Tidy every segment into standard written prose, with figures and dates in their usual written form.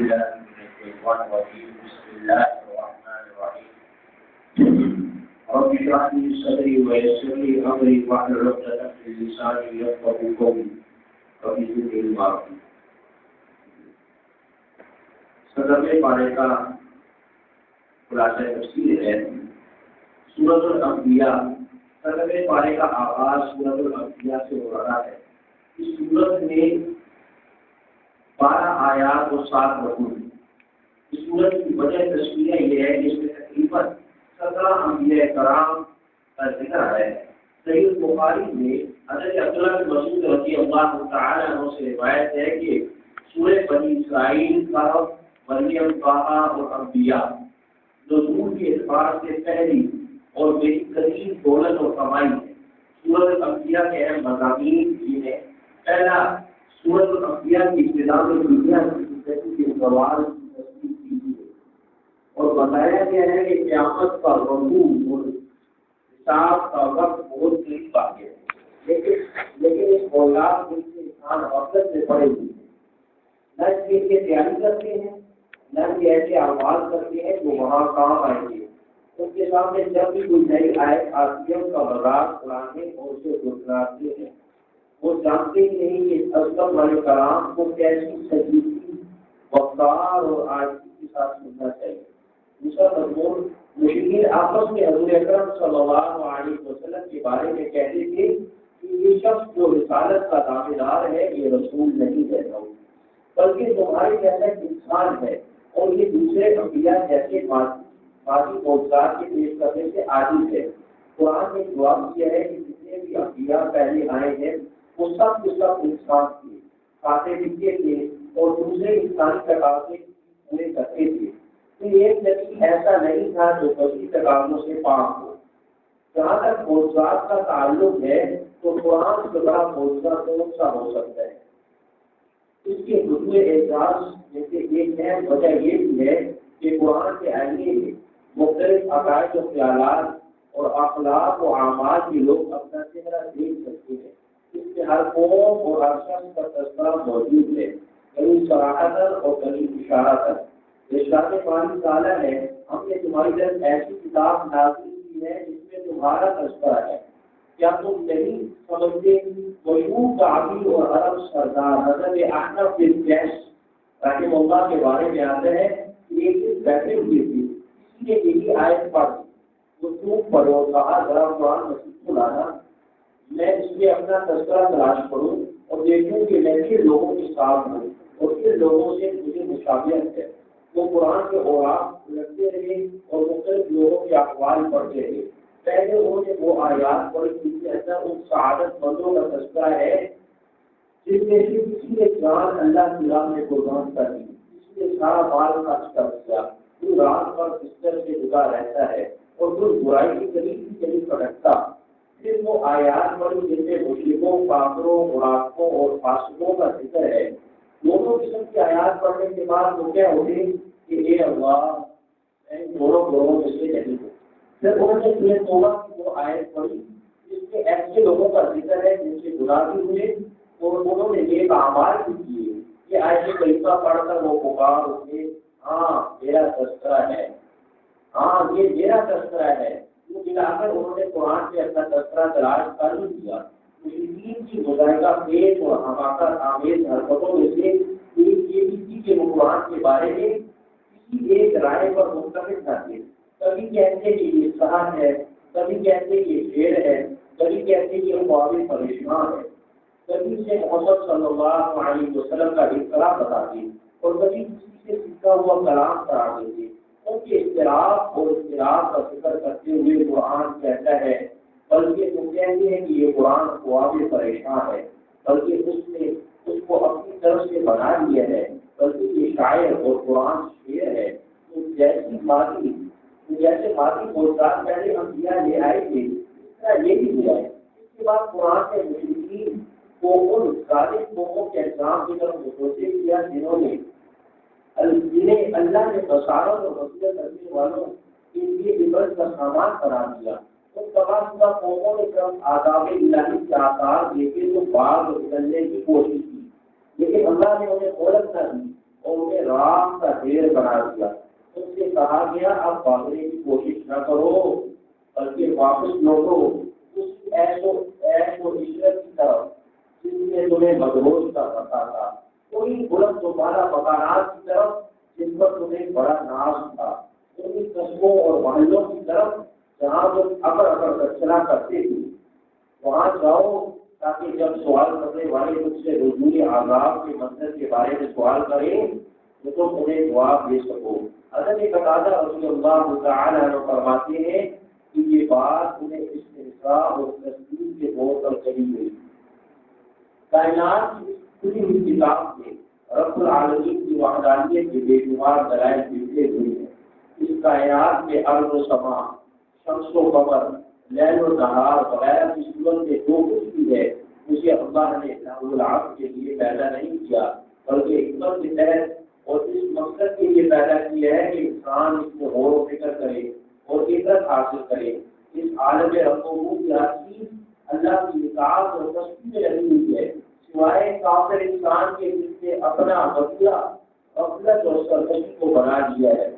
بالله من الشيطان الرجيم بسم الله الرحمن الرحيم رب اشرح لي صدري ويسر لي امري واحلل عقدة من لساني يفقهوا قولي رب زدني علما صدر پارے کا خلاصہ تفسیر ہے سورۃ الانبیاء۔ صدر پارے کا آغاز سورۃ الانبیاء سے ہو رہا ہے۔ اس سورت میں 12 آیات اور 7 رکوع ہیں۔ اس سورت کی وجہ تشریح یہ ہے کہ اس میں تقریباً 17 انبیاء کرام کا ذکر ہے۔ صحیح بخاری میں حضرت عبداللہ بن مسعود رضی اللہ تعالی عنہ سے روایت ہے کہ سورہ بنی اسرائیل کا مریم طٰہٰ اور انبیاء نزول کے اعتبار سے پہلی اور بہترین دولت اور کمائی ہے۔ سورۃ الانبیاء کے اہم مضامین یہ ہیں۔ پہلا، سورۃ الانبیاء کی ابتدا میں دنیا کی زندگی کے زوال کی تصدیق کی گئی ہے اور بتایا گیا ہے کہ قیامت کا وقوع اور حساب کا وقت بہت قریب آ گیا ہے، لیکن اس اولاد میں سے انسان غفلت سے پڑے ہوئے ہیں، نہ اس کی تیاری کرتے ہیں، نہ کہ ایسے اعمال کرتے ہیں جو وہاں کام آئیں گے۔ ان کے سامنے جب بھی کوئی نئی آیت آتی ہے ان کا مذاق اڑانے اور اسے جھٹلاتے ہیں۔ وہ جانتے ہی نہیں کہ اسلم والے کلام کو کیسی سنجیدگی، وقار اور عاجزی کے ساتھ سننا چاہیے۔ دوسرا مضمون، مشرکین آپس میں حضور اکرم صلی اللہ علیہ وسلم کے بارے میں کہتے تھے کہ یہ شخص جو رسالت کا دعویدار ہے یہ رسول نہیں ہے، بلکہ تمہارے جیسا انسان ہے اور یہ دوسرے انبیاء جیسے ماضی معجزات کے پیش کرنے سے عاجز ہے۔ قرآن نے جواب دیا ہے کہ جتنے بھی انبیاء پہلے آئے ہیں وہ سب کے سب انسان تھے، کھاتے پیتے تھے اور دوسرے انسانی تقاضے پورے کرتے تھے۔ ایک نبی ایسا نہیں تھا جو بشری تقاضوں سے پاک ہو۔ جہاں تک معجزات کا تعلق ہے تو قرآن سے بڑا معجزہ کون سا ہو سکتا ہے؟ اس کے حضور اعجاز میں سے ایک اہم وجہ یہ بھی ہے کہ قرآن کے آئینے میں مختلف عقائد و خیالات اور اخلاق و اعمال کے لوگ اپنا چہرہ دیکھ سکتے ہیں۔ اس میں ہر قوم اور ہر شخص کا تذکرہ موجود ہے، کہیں صراحتاً اور کہیں اشارتاً۔ ارشاد باری تعالیٰ ہے، ہم نے تمہاری طرف ایسی کتاب نازل کی ہے جس میں تمہارا تذکرہ ہے، کیا تم نہیں سمجھتے؟ مشہور تعبیر اور عرب سردار حضرت احنف بن قیس رحمہ اللہ کے بارے میں آتا ہے کہ ایک دن بیٹھے ہوئے تھے، کسی نے یہی آیت پڑھی، وہ تم پڑھو، کہا ذرا قرآن مجید کو لانا، میں اس میں اپنا تذکرہ تلاش کروں اور دیکھوں کہ میں کن لوگوں کے ساتھ ہوں اور کن لوگوں سے مجھے مشابہت ہے۔ وہ قرآن کے اوراق لگتے رہے اور مختلف لوگوں کے اقوال پڑھتے رہے۔ پہلے انہوں نے وہ آیات پڑھی جن کے اندر ان سعادت مندوں کا تذکرہ ہے جن میں سے کسی نے جان اللہ کی راہ میں قربان کر دی، کسی نے سارا مال خرچ کر دیا، کوئی رات پر بستر سے جدا رہتا ہے اور کوئی برائی کی قریب بھٹکتا۔ پھر وہ آیات پڑھی جن میں مشرکوں، کافروں، منافقوں اور فاسقوں کا ذکر ہے۔ دونوں قسم کی آیات پڑھنے کے بعد وہ کیا ہوتے کہ اے اللہ میں دونوں لوگوں میں سے نہیں ہوں۔ پھر انہوں نے سورۃ توبہ کی وہ آیت پڑھی جس میں ایسے لوگوں کا ذکر ہے جن سے گناہ بھی ہوئے اور انہوں نے نیک اعمال بھی کیے۔ یہ آیت کریمہ پڑھ کر وہ پکار اٹھے، ہاں میرا تذکرہ ہے، ہاں یہ میرا تذکرہ ہے۔ وہ ملا کر انہوں نے قرآن سے اپنا تذکرہ تلاش کر دیا۔ مشرکین کی مظاہرہ پیش اور حماقت آمیز حرکتوں میں سے ایک یہ بھی تھی کہ وہ قرآن کے بارے میں کسی ایک رائے پر متفق نہ تھے۔ کبھی کہتے کہ یہ سحر ہے، کبھی کہتے یہ شعر ہے، کبھی کہتے کہ خواب پریشان ہے، کبھی سے محمد صلی اللہ علیہ وسلم کا اختلاف بتاتے اور کبھی کسی سے سیکھا ہوا کلام کرا دیتے۔ ان کے اختلاف اور اختلاف کا ذکر کرتے ہوئے قرآن کہتا ہے بلکہ تم کہتے ہیں کہ یہ قرآن خواب پریشان ہے، بلکہ اس نے اس کو اپنی طرف سے بنا لیا ہے، بلکہ یہ شاعر اور قرآن شعر ہے۔ تو جیسے ماضی معجزات پہلے انبیاء لے آئے تھے اس طرح یہ بھی ہوا ہے۔ اس کے بعد قرآن نے مشرکین کو ان ظالم قوموں کے انجام کی طرف متوجہ کیا جنہیں اللہ نے بشارت اور وصیت کرنے والوں کے لیے عبرت کا سامان قرار دیا۔ ان تمام قوموں نے جب آداب الہی کے آثار دیکھے تو باغ نکلنے کی کوشش کی، لیکن اللہ نے انہیں مہلت نہ دی اور انہیں راہ کا ڈھیر بنا دیا۔ ان سے کہا گیا اب بھاگنے کی کوشش نہ کرو بلکہ واپس لوٹو اس ایش و عشرت کی طرف جس نے تمہیں مدہوش کر رکھا تھا، کوئی بلند و بالا مکانات کی طرف جن پر تمہیں بڑا ناز تھا، انہیں قصبوں اور محلوں کی طرف جہاں تم اکڑ اکڑ کر چلا کرتے تھے، وہاں جاؤ تاکہ جب سوال کرنے والے تم سے رجوع عذاب کے منظر کے بارے میں سوال کریں تو تم انہیں جواب دے سکو۔ حضرت قتادہ رضی اللہ تعالی عنہ فرماتے ہیں کہ یہ بات انہیں استحضاء اور تصدیق کے طور پر کہی گئی۔ کائنات کی کھلی ہوئی کتاب میں رب العالمین کی وحدانیت کے بے شمار دلائل لکھے ہوئے ہیں۔ اس کائنات میں ارض و سما، شمس و قمر، لیل و نہار وغیرہ کی صورت میں جو کچھ بھی ہے اسے اللہ نے لہو العبد کے لیے پیدا نہیں کیا بلکہ حکمت کے تحت اور اس مقصد کے لیے پیدا کیا ہے کہ انسان اس میں غور و فکر کرے اور عبرت حاصل کرے۔ اس عالم رقوبوں کی حاصل اللہ کی اطاعت اور تسبیح میں لگی ہوئی ہے، سوائے کافر انسان کے جس نے اپنا وسیلہ غفلت اور سرکشی کو بنا دیا ہے۔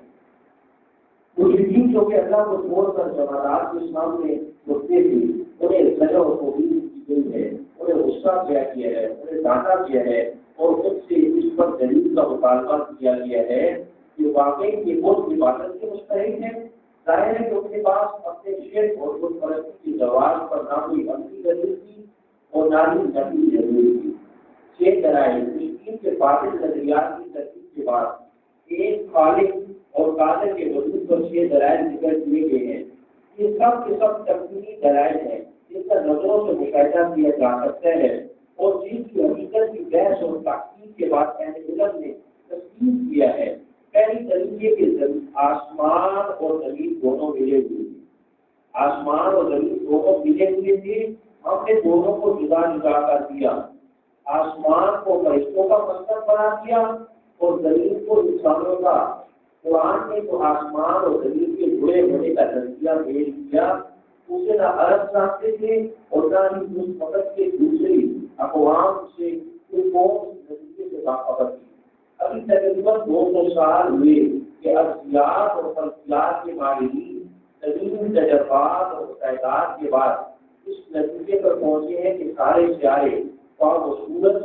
مشرکین جو کہ اللہ کو چھوڑ کر جماعت کے سامنے رکتے تھے انہیں سزا و توبیخ کی گئی ہے، انہیں غصہ کیا گیا ہے، انہیں ڈانٹا گیا ہے اور ان سے اس پر دلیل کا مطالبہ کیا گیا ہے کہ واقعی یہ بہت عبادت کے مستحق ہے۔ ظاہر ہے کہ ان کے پاس اپنے شرک اور بت پرستی کی زوال پر نہ کوئی عملی دلیل تھی اور نہ ہی نقلی دلیل تھی۔ چھ دلائل مشرکین کے باطل نظریات کی ترتیب کے بعد ایک خالق اور قادر کے وجود پر چھ دلائل ذکر کیے گئے ہیں۔ یہ سب کے سب تکمیلی دلائل ہیں جن کا نظروں سے مشاہدہ کیا جا سکتا ہے اور جن کی حقیقت کی بحث اور تحقیق کے بعد اہل علم نے تسلیم کیا ہے۔ پہلی دلیل یہ کہ آسمان اور زمین دونوں ملے ہوئے تھے، آسمان اور زمین دونوں ملے ہوئے تھے، ہم نے دونوں کو جدا جدا کر دیا، آسمان کو فرشتوں کا مسکن بنا دیا اور زمین کو انسانوں کا۔ قرآن نے تو آسمان اور زمین کے جڑے ہونے کا نظریہ پیش کیا، اسے نہ عرب جانتے تھے اور نہ ہی اس وقت کے دوسری اقوام سے کوئی قوم اس نظریے سے باخبر تھی۔ ابھی تقریباً 200 سال ہوئے کہ ارضیات اور فلکیات کے ماہرین زمینی تجربات اور مشاہدات کے بعد اس نتیجے پر پہنچے ہیں کہ سارے سیارے اور سورج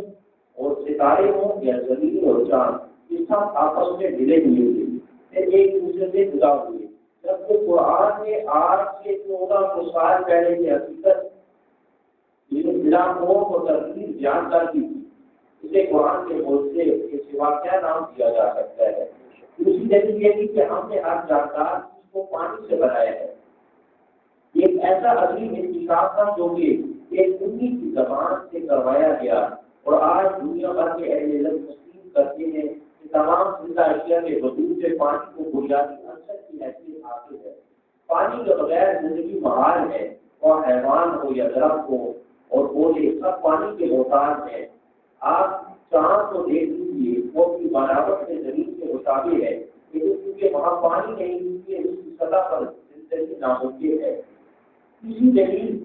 اور ستارے ہوں یا زمین اور چاند یہ سب آپس میں ملے ہوئے تھے، ایک دوسرے سے جدا ہوئے۔ جبکہ قرآن نے آج سے 1400 سال پہلے کی حقیقت بلا خوف اور ترتیب بیان کر دی تھی، اسے قرآن کے معجزے کے سوا کیا نام دیا جا سکتا ہے؟ دوسری دلیل یہ تھی کہ ہم نے ہر جاندار چیز کو پانی سے بنایا ہے۔ ایک ایسا عظیم انکشاف تھا جو کہ ایک امی کی زبان سے کروایا گیا اور آج دنیا بھر کے اہل علم تسلیم کرتے ہیں کہ تمام زندہ اشیاء کے وجود سے پانی کو بنیادی عنصر کی حیثیت حاصل ہے۔ پانی کے بغیر زندگی محال ہے، اور حیوان ہو یا درخت ہو اور پودے سب پانی کے محتاج ہیں۔ آپ چاند کو دیکھ لیجیے، وہ اپنی بناوٹ میں زمین کے مشابہ ہے، لیکن کیونکہ وہاں پانی نہیں اس لیے اس کی سطح پر زندگی ناممکن ہے۔ اسی دلیل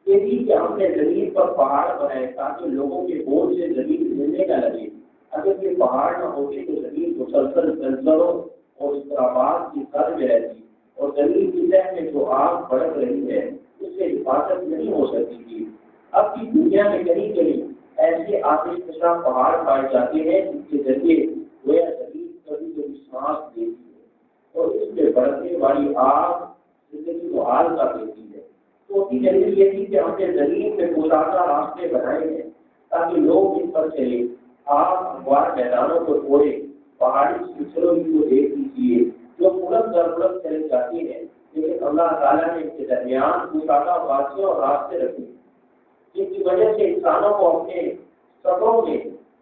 یہ بھی کہ ہم نے زمین پر پہاڑ بنائے تاکہ لوگوں کے بوجھ سے زمین ملنے نہ لگے۔ اگر یہ پہاڑ نہ ہوتے تو زمین مسلسل زلزلوں اور اضطرابات کی زد میں رہتی اور زمین کی تہ میں جو آگ بڑھ رہی ہے اس سے حفاظت نہیں ہو سکتی تھی۔ اب کی دنیا میں کہیں کہیں ایسے آتش فشاں پہاڑ پائے جاتے ہیں جن کے ذریعے گویا زمین کبھی کبھی سانس لیتی ہے اور اس میں بڑھنے والی آگ زندگی کو حال کر دیتی ہے۔ چوتھی دلیل یہ تھی کہ ہم نے زمین میں گزارا راستے بنائے ہیں تاکہ لوگ ان پر چلے۔ آپ ہموار میدانوں کو چھوڑے، پہاڑی سلسلوں کو دیکھ لیجیے جو ملک در ملک چلے جاتے ہیں، لیکن اللہ تعالیٰ نے ان کے درمیان گزارا واسطے اور راستے رکھے جن کی وجہ سے انسانوں کو اپنے سفروں میں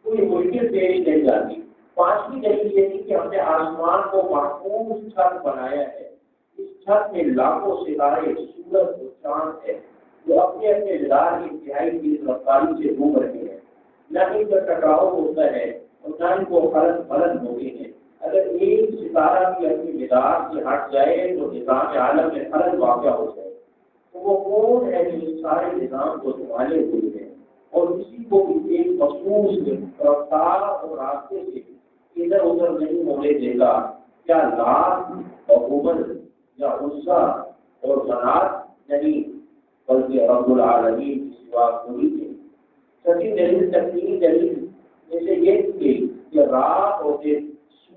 کوئی مشکل پیش نہیں جاتی۔ پانچویں دلیل یہ تھی کہ ہم نے آسمان کو محفوظ چھت بنایا ہے۔ اس چھت میں لاکھوں ستارے، سورج اور چاند ہے جو اپنے اپنے مدار کی انتہائی تیز رفتاری سے گھوم رہے ہیں، نہ ان کا ٹکراؤ ہوتا ہے اور نہ ان کو خلل بلند ہوتے ہیں۔ اگر ایک ستارہ بھی اپنی مدار سے ہٹ جائے تو نظام عالم میں خلل واقع ہو جائے، تو وہ کون ہے جو اس سارے نظام کو سنبھالے ہوئے ہیں اور اسی کو بھی ایک مخصوص رفتار اور راستے سے ادھر ادھر نہیں ہونے دے گا. کیا لات اور عمر یا عزا اور منات نہیں بلکہ رب العالمین کی سوا کوئی نہیں. سچی دلیل تکمیلی دلیل میں سے یہ تھی کہ رات اور دن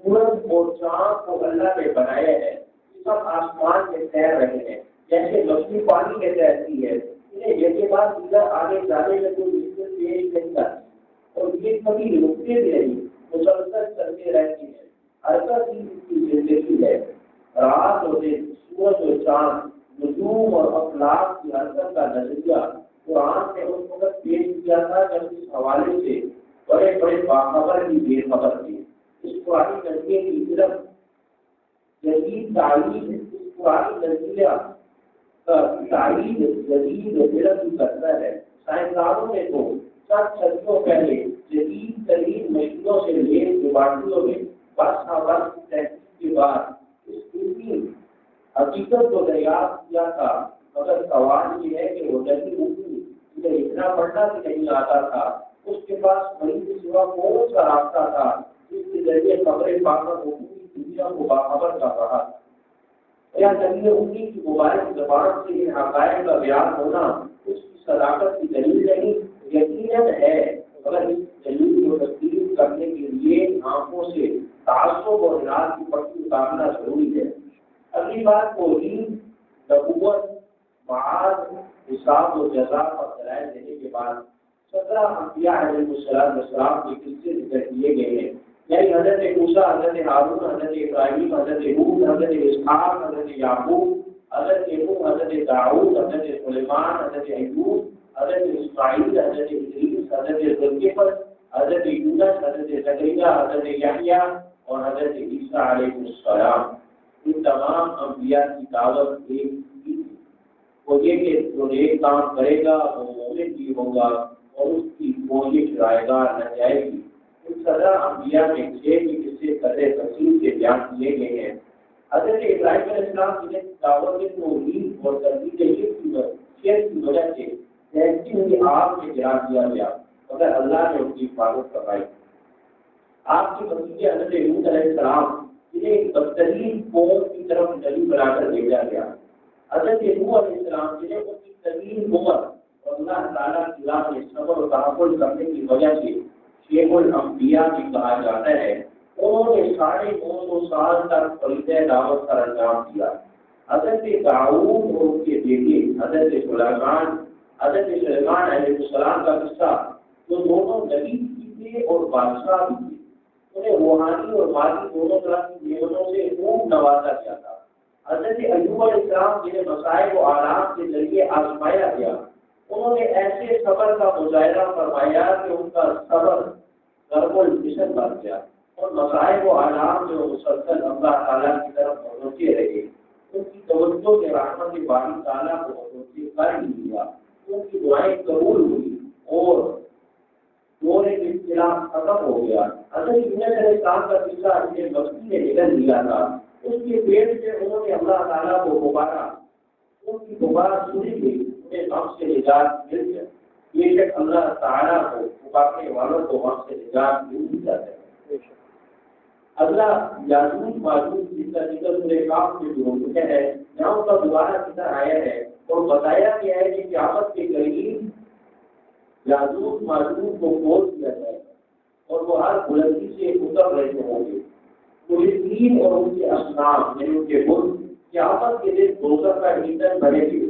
سورج اور چاند کو اللہ نے بنایا ہے. سب آسمان میں تیر رہے ہیں جیسے مچھلی پانی میں تیرتی ہے. انہیں یہ بات ادھر آگے جانے میں کوئی مشکل پیش نہیں آتی اور یہ کبھی رکتے بھی نہیں, مسلسل چلتے رہتی ہے. حرکت ہی اس کی زندگی ہے. رات اور دن سورج اور چاند نجوم اور افلاک کی حرکت کا نظریہ قرآن نے اس وقت پیش کیا تھا جب اس حوالے سے بڑے بڑے باخبر بھی بے خبر تھے. اس قرآنی نظریے کی علم جدید تعلیم اس قرآنی نظریہ کا تعلیم جدید علم کرتا ہے. سائنسدانوں نے تو چند صدیوں پہلے جدید ترین مشینوں سے لیس لیبارٹریوں میں برس برس تحقیق کے بعد اس علمی حقیقت کو دریافت کیا تھا. مگر سوال یہ ہے کہ وہ نبی اردو انہیں اتنا پڑھنا بھی نہیں آتا تھا. اس کے پاس وہی کے سوا کون سا راستہ تھا جس کے ذریعے خبریں پا کر وہ پوری دنیا کو باخبر کر رہا تھا. یا نبی اردو کی موبائل زبان سے ان حقائق کا بیان ہونا اس کی صداقت کی دلیل نہیں؟ یقیناً ہے, مگر اس دلیل کو تسلیم کرنے کے لیے آنکھوں سے تعصب اور اناد کی پٹی اتارنا ضروری ہے. اگلی بات توحید, نبوت, معاد, حساب و جزا پر دلائل دینے کے بعد 17 انبیاء علیہ السلام کے قصے ذکر کیے گئے ہیں. یعنی حضرت موسیٰ, حضرت ہارون, حضرت ابراہیم, حضرت ہود, حضرت اسحاق, حضرت یعقوب, حضرت نوح, حضرت داؤد, حضرت سلیمان, حضرت ایوب, حضرت اسماعیل, حضرت ادریس, حضرت ذوالکفل, حضرت یونس, حضرت زکریا, حضرت یحییٰ اور حضرت عیسیٰ علیہ السلام. ان تمام انبیاء کی دعوت ایک ہی تھی, وہ یہ کہ جو ایک کام کرے گا وہ مومن بھی ہوگا اور اس کی کوشش رائیگار نہ جائے گی. ان 17 انبیاء میں 6 کی قصے قدر تفصیل سے بیان کیے گئے ہیں. حضرت ابراہیم علیہ السلام جنہیں دعوت توحید اور تجدید شرک کی وجہ سے بہتی ہوئی آگ میں گرا دیا گیا, مگر اللہ نے ان کی حفاظت کروائی. آپ کے بھتیجے حضرت ہود علیہ السلام جنہیں ایک بدترین قوم کی طرف نبی بنا کر بھیجا گیا. حضرت نوح علیہ السلام جنہیں ان کی طویل عمر اور اللہ تعالیٰ کی راہ میں صبر و تحمل کرنے کی وجہ سے شیخ الانبیاء بھی کہا جاتا ہے, انہوں نے 950 سال تک فریضہ دعوت کا انجام دیا. حضرت داؤد اور ان کے بیٹے حضرت سلیمان علیہ السلام کا قصہ, جو دونوں نبی بھی تھے اور بادشاہ بھی تھے, انہیں روحانی اور مالی دونوں طرح کی نعمتوں سے خوب نوازا گیا تھا. حضرت ایوب علیہ السلام جنہیں مصائب و آلام کے ذریعے آزمایا گیا, انہوں نے ایسے صبر کا مظاہرہ فرمایا کہ ان کا صبر ضرب الجسم بن گیا اور مصائب و آلام جو مسلسل اللہ تعالیٰ کی طرف متوجہ رہے, ان کی توجہ کے رحمت باری تعالیٰ کو متوجہ کر ہی دیا. ان کی دعائیں قبول ہوئی اور دور اختلاف ختم ہو گیا. حضرت یونس علیہ السلام کا قصہ اپنے مچھلی نے نکل لیا تھا, اس کے پیٹ سے انہوں نے اللہ تعالیٰ کو پکارا, ان کی پکار سنی گئی, انہیں غم سے نجات مل گیا. بے شک اللہ تعالیٰ کو پکارنے والوں کو غم سے نجات مل جاتا ہے. اگلا یاجوج ماجوج جس کا ذکر سورہ کاف میں ہو چکا ہے, یہاں ان کا دوبارہ ذکر آیا ہے اور بتایا گیا ہے کہ قیامت کے قریب یاجوج ماجوج کو کھول دیا جائے گا اور وہ ہر بلندی سے اتر رہے ہوں گے. مشرکین اور ان کے اصنام یعنی ان کے بت قیامت کے دن دوزخ کا ایندھن بنے گے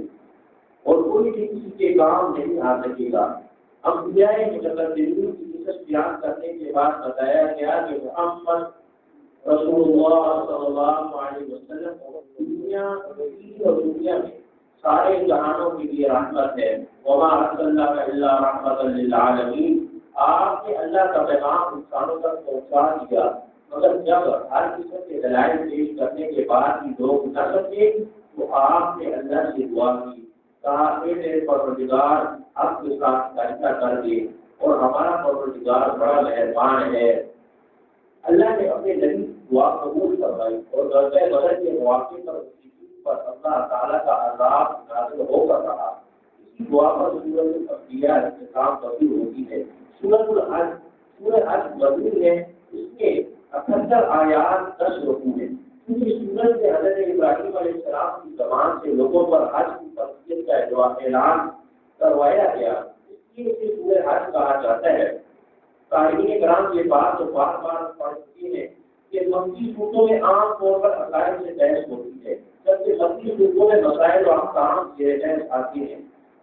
اور کوئی بھی کسی کے کام نہیں آ سکے گا. انبیاء متقدمین کی قصص بیان کرنے کے بعد بتایا گیا کہ محمد رسول اللہ صلی اللہ علیہ وسلم دنیا اور دنیا میں سارے جہانوں کے لیے رحمت ہے. وما ارسلناک الا رحمۃ للعالمین, آپ نے اللہ کا پیغام انسانوں تک پہنچا دیا, مگر جب ہر قسم کے دلائل پیش کرنے کے بعد بھی لوگ نہ سمجھے تو آپ نے اللہ سے دعا کی, کہا اے میرے پروردگار اب کے ساتھ فیصلہ کر دے اور ہمارا پروردگار بڑا مہربان ہے. اللہ نے اپنے نبی دعا قبول کروائی اور غزوہ بدر کے مواقع پر اللہ تعالیٰ کا عذاب نازل ہو کر رہا. اسی دعا پر سورۃ الانبیاء اختتام پذیر ہوتی ہے. سورۃ الحج مضمون ہے اس میں 78 آیات 10 رکوع ہیں. کیونکہ سورت میں حضرت ابراہیم علیہ السلام کی زبان سے لوگوں پر حج کی فرضیت کا اعلان کروایا گیا، اس لیے اسے سورہ حج کہا جاتا ہے. قارئین کرام یہ بات تو بار بار پڑھ چکے ہیں کہ مکی صورتوں میں عام طور پر عقائد سے بحث ہوتی ہے، جبکہ مکی صورتوں میں مسائل و احکام سے بحث آتی ہیں.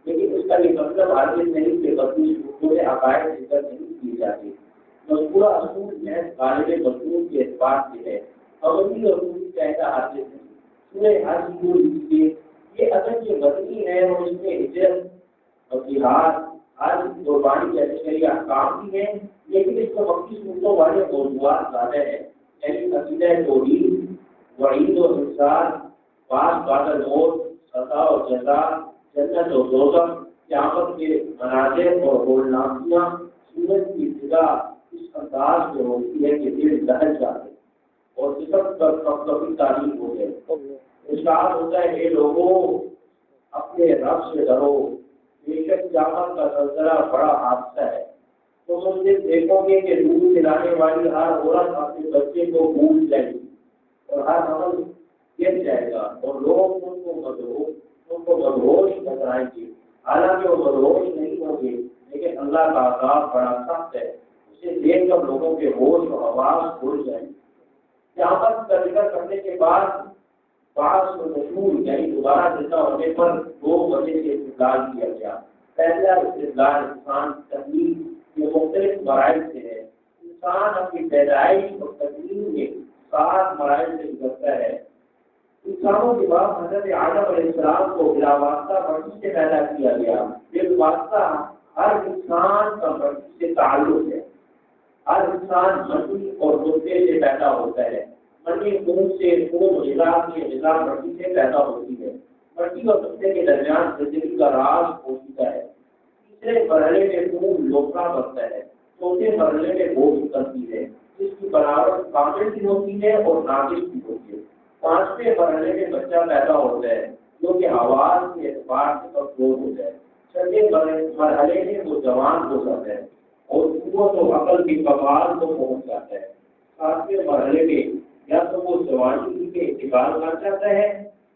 لیکن اس کا یہ مطلب ہرگز نہیں کہ مکی صورتوں میں عقائد ذکر نہیں کیے جاتے. مذکورہ اصول محض غالب مضمون کے اعتبار سے ہے، عملی اور روحی قاعدہ حاصل ہے. سورہ حج کو لیجیے، یہ اگر یہ مدنی ہے اور اس میں ہجرت اور جہاد، حج، قربانی جیسے شرعی احکام بھی ہیں، لیکن اس میں مکی صورتوں والے موضوعات زیادہ ہیں، یعنی عقیدہ توحید، وعید و انذار، بعض بعد الموت، سزا اور جزا، جنت اور دوزخ، قیامت کے مناظر اور ہولناکیاں. سورج کی ابتدا اس انداز میں ہوتی ہے کہ دل دہل جاتے اور جسم پر کبھی تعلیم ہو جائے. ارشاد ہوتا ہے اے لوگوں اپنے رب سے ڈرو، بے شک قیامت کا زلزلہ بڑا حادثہ ہے. تو تم یہ دیکھو گے کہ دودھ پلانے والی ہر عورت اپنے بچے کو بھول جائے گی اور ہر عمل گر جائے گا اور لوگ تم کو مدہوش بتائیں گے، حالانکہ وہ مدہوش نہیں ہوں گے، لیکن اللہ کا عذاب بڑا سخت ہے. اسے دیکھ کر لوگوں کے ہوش و حواس کھل جائیں گے. قیامت کا ذکر کرنے کے بعد بعض مشہور یعنی دوبارہ زندہ ہونے پر دو وجہ سے استدلال کیا گیا. پہلا استدلال انسان تکلیف کے مختلف مراحل سے ہے. انسان اپنی پیدائش اور تکلیف میں 7 مراحل سے گزرتا ہے. انسانوں کے بعد حضرت آدم علیہ السلام کو بلا واسطہ مٹی سے پیدا کیا گیا. بال واسطہ ہر انسان کا مٹی سے تعلق ہے. ہر انسان مٹی اور نطفے سے پیدا ہوتا ہے. مٹی خون سے، خون غذا کی غذا مٹی سے پیدا ہوتی ہے. مٹی اور نطفے کے درمیان زندگی کا راز پوشیدہ ہے. تیسرے مرحلے میں خون لوکھا بنتا ہے. چوتھے مرحلے میں گوشت بنتی ہے جس کی بناوٹ کامل بھی ہوتی ہے اور ناقص بھی ہوتی ہے. 5ویں مرحلے میں بچہ پیدا ہوتا ہے جو کہ آواز کے اعتبار سے کمزور ہوتا ہے. 6ویں مرحلے میں وہ جوان ہو جاتا ہے اور قوت و عقل کی کمال کو پہنچ جاتا ہے. 7ویں مرحلے میں یا تو وہ جوانی کے انتقال کر جاتا ہے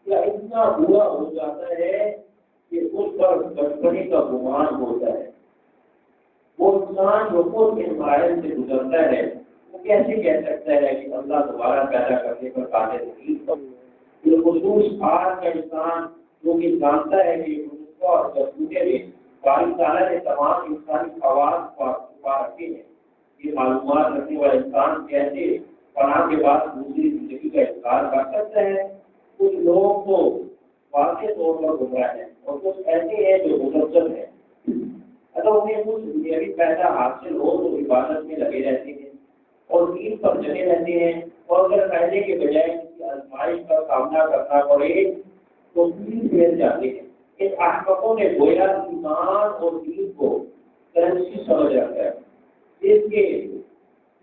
یا اتنا برا ہو جاتا ہے کہ اس پر بچپنے کا گمان ہوتا ہے. وہ انسان جو خود ان مراحل سے گزرتا ہے وہ کیسے کہہ سکتا ہے کہ اللہ دوبارہ پیدا کرنے پر قادر نہیں؟ بالخصوص آج کا انسان جو کہ جانتا ہے کہ اور جسوتے میں باری تعالیٰ نے تمام انسانی آواز کو چھپا رکھے ہیں. یہ معلومات رکھنے والا انسان کیسے پناہ کے بعد دوسری زندگی کا انکار کر سکتا ہے؟ کچھ لوگ تو واضح طور پر گزرا ہے اور کچھ ایسے ہیں جو مزمزم ہیں. اگر انہیں کچھ دنیاوی فائدہ حاصل ہو تو عبادت میں لگے رہتے ہیں اور دین پر جمے رہتے ہیں، اور اگر فائدے کے بجائے کسی آزمائش کا سامنا کرنا پڑے تو دین پھیر جاتے ہیں. ان احمقوں نے گویا ایمان اور دین کو کرنسی سمجھ رکھا ہے.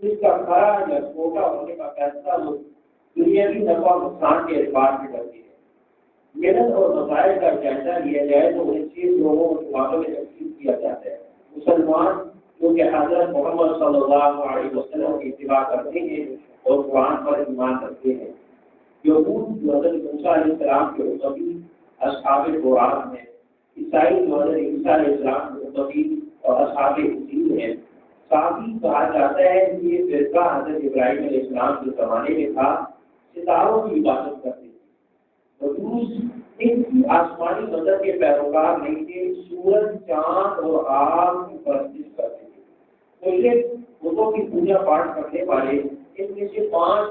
اس کا کھڑا یا چھوٹا ہونے کا فیصلہ وہ دنیاوی نفع نقصان کے اعتبار سے کرتے ہیں. محنت اور مسائل کا جائزہ لیا جائے تو انہیں 6 لوگوں کے بارے میں تقسیم کیا جاتا ہے. مسلمان جو کہ حضرت محمد صلی اللہ علیہ وسلم کی اتباع کرتے ہیں اور قرآن پر ایمان رکھتے ہیں. یہود جو حضرت موسیٰ علیہ السلام کے امتی اصحاب قرآن ہیں. عیسائی جو حضرت عیسیٰ علیہ السلام کے امتی اور اصحاب انجیل ہیں. ساتھ ہی کہا جاتا ہے کہ یہ فرقہ حضرت ابراہیم علیہ السلام کے زمانے میں تھا، ستاروں کی عبادت کرتے تھے. مجوس ان کی آسمانی مذہب کے پیروکار نہیں تھے، سورج، چاند اور آگ کی پرستش کرتے تھے. مشرک بتوں کی پوجا پاٹ کرنے والے ان میں سے 5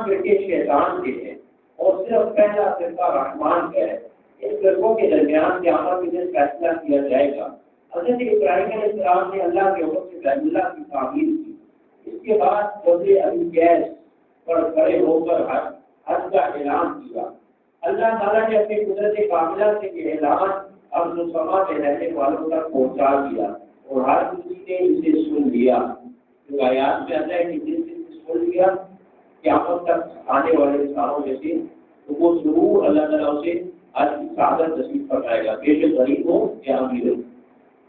فرقے شیطان کے ہیں اور صرف پہلا فرقہ رحمان کا ہے. ان فرقوں کے درمیان قیامت کے دن فیصلہ کیا جائے گا. حضرت ابراہیم علیہ السلام نے اللہ کے حکم سے بیت اللہ کی تعمیر کی. اس کے بعد حضرت ابی قیس پر کھڑے ہو کر حج کا اعلان کیا. اللہ تعالیٰ نے اپنی قدرت کاملہ سے یہ اعلان ارض و سما میں رہنے والوں تک پہنچا دیا اور ہر کسی نے اسے سن لیا. جو آیات میں آتا ہے کہ جس نے سن لیا قیامت تک آنے والے انسانوں میں سے تو وہ ضرور اللہ تعالیٰ اسے حج کی سعادت نصیب فرمائے گا، بے شک غریب ہو یا امیر ہو.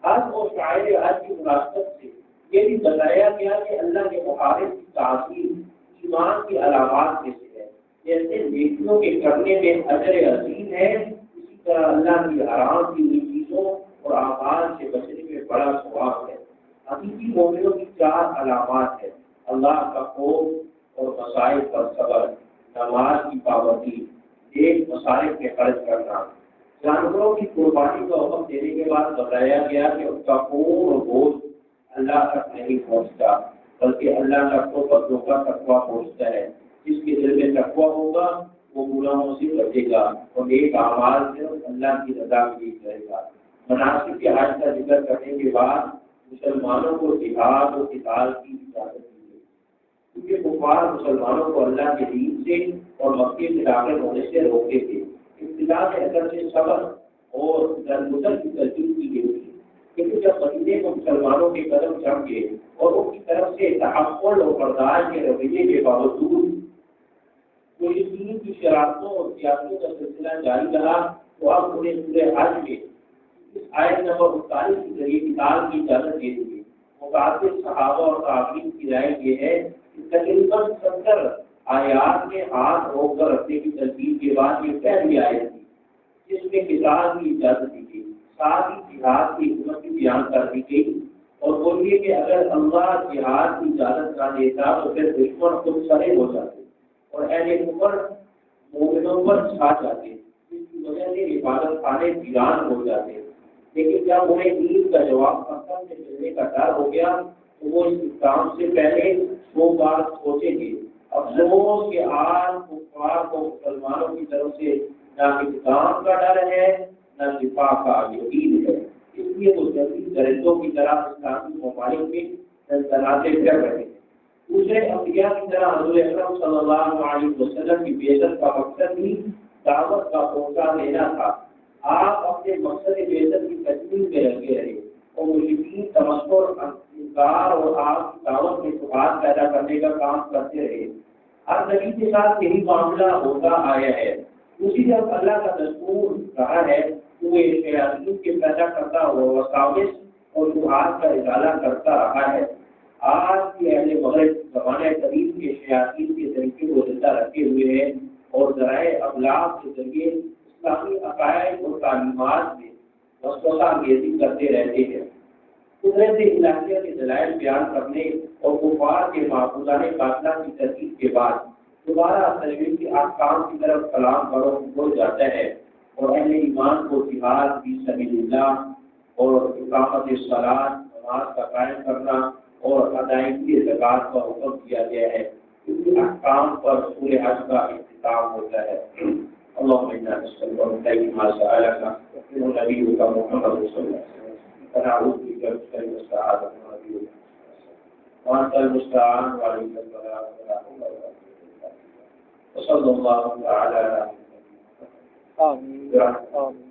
حج اور شاعر حج کی مناسبت سے یہ بھی بتایا گیا کہ اللہ کے مخالف کی تعظیم ایمان کی علامات میں سے ہے، جیسے نیکیوں کے کرنے میں اجر عظیم ہے، اسی طرح اللہ کی حرام کی ہوئی چیزوں اور اعمال سے بچنے میں بڑا ثواب ہے۔ حقیقی مومنوں کی 4 علامات ہیں: اللہ کا خوف اور مسائل پر صبر، نماز کی پابندی، ایک مصارف میں خرچ کرنا۔ جانوروں کی قربانی کا حکم دینے کے بعد بتایا گیا کہ اس کا خون اور گوشت اللہ تک نہیں پہنچتا، بلکہ اللہ تک تو بندوں کا تقویٰ پہنچتا ہے۔ جس کے دل میں تقویٰ ہوگا وہ گناہوں سے بچے گا اور نیک اعمال سے اللہ کی رضا بھی کرے گا۔ مناسب کے حج کا ذکر کرنے کے بعد مسلمانوں کو جہاد و قتال کی اجازت دی گئی، کیونکہ کفار مسلمانوں کو اللہ کے دین سے اور مکے سے داخل ہونے سے روکتے تھے۔ ابتدا میں اثر سے صبر اور درگزر کی ترتیب کی گئی تھی، لیکن جب مدینے کو مسلمانوں کے قدم چم گئے اور ان کی طرف سے تحفظ اور برداشت کے رویے کے باوجود کوئی دین کی شرارتوں اور سیاستوں کا سلسلہ جاری رہا، تو اب انہیں سورہ حج میں اس آیت نمبر 39 کے ذریعے قتال کی اجازت دے دی گئی۔ متعدد صحابہ اور تابعین کی رائے یہ ہے کہ تقریباً 70 آیات میں ہاتھ روک کر رکھنے کی ترتیب کے بعد یہ پہلی آیت تھی جس میں قتال کی اجازت دی گئی، ساتھ ہی جہاد کی حکمت بھی بیان کر دی گئی اور بولیے کہ اگر اللہ جہاد کی اجازت نہ دیتا تو پھر دشمن خود سرے ہو جاتے اور اہل کفر مومنوں پر چھا جاتے، جس کی وجہ سے عبادت خانے ویران ہو جاتے۔ لیکن جب انہیں دین کا جواب پسند سے ملنے کا ڈر ہو گیا تو وہ اس کام سے پہلے 2 بار سوچیں گے۔ افسوس کہ آج کفار کو مسلمانوں کی طرف سے نہ انتقام کا ڈر ہے نہ دفاع کا یقین ہے، اس لیے وہ جلدی درندوں کی طرح اسلامی ممالک میں سلطنتیں پھر رہے ہیں۔ دوسرے انبیاء کی طرح حضور اکرم صلی اللہ علیہ وسلم کی بعثت کا مقصد بھی دعوت کا پہنچا دینا تھا۔ آپ اپنے مقصد بعثت کی تکمیل میں لگے رہے اور مشرکین تمسخر، انکار اور آپ کی دعوت میں شبہات پیدا کرنے کا کام کرتے رہے۔ ہر نبی کے ساتھ یہی معاملہ ہوتا آیا ہے۔ اسی طرح اللہ کا دستور رہا ہے کہ وہ شیاطین کے پیدا کرتا ہوا وساوس اور شبہات کا ازالہ کرتا رہا ہے۔ آج کی اہل مغرب زمانہ قدیم کے شیاطین کے طریقے کو زندہ رکھے ہوئے ہیں اور ذرائع ابلاغ کے ذریعے اسلامی عقائد اور تعلیمات میں وسوسہ انگیزی کرتے رہتے ہیں۔ قدرت الہیہ کے دلائل بیان کرنے اور کفار کے معبودانہ باطلہ کی ترتیب کے بعد دوبارہ تنویر کے احکام کی طرف کلام ہو جاتا ہے اور اہل ایمان کو جہاد فی سبیل اللہ اور اقامت الصلاۃ، نماز کا قائم کرنا اور ادائیگی زکوٰۃ کا حکم دیا گیا ہے۔ ان احکام پر سورہ حج کا اختتام ہوتا ہے۔ اللهم انا نسألك خير ما سألك من نبيك محمد صلى الله عليه وسلم ونعوذ بك من شر ما استعاذك من نبيك وأنت المستعان وعليك البلاغ ولا حول ولا قوة إلا بالله وصلى الله على آمين آمين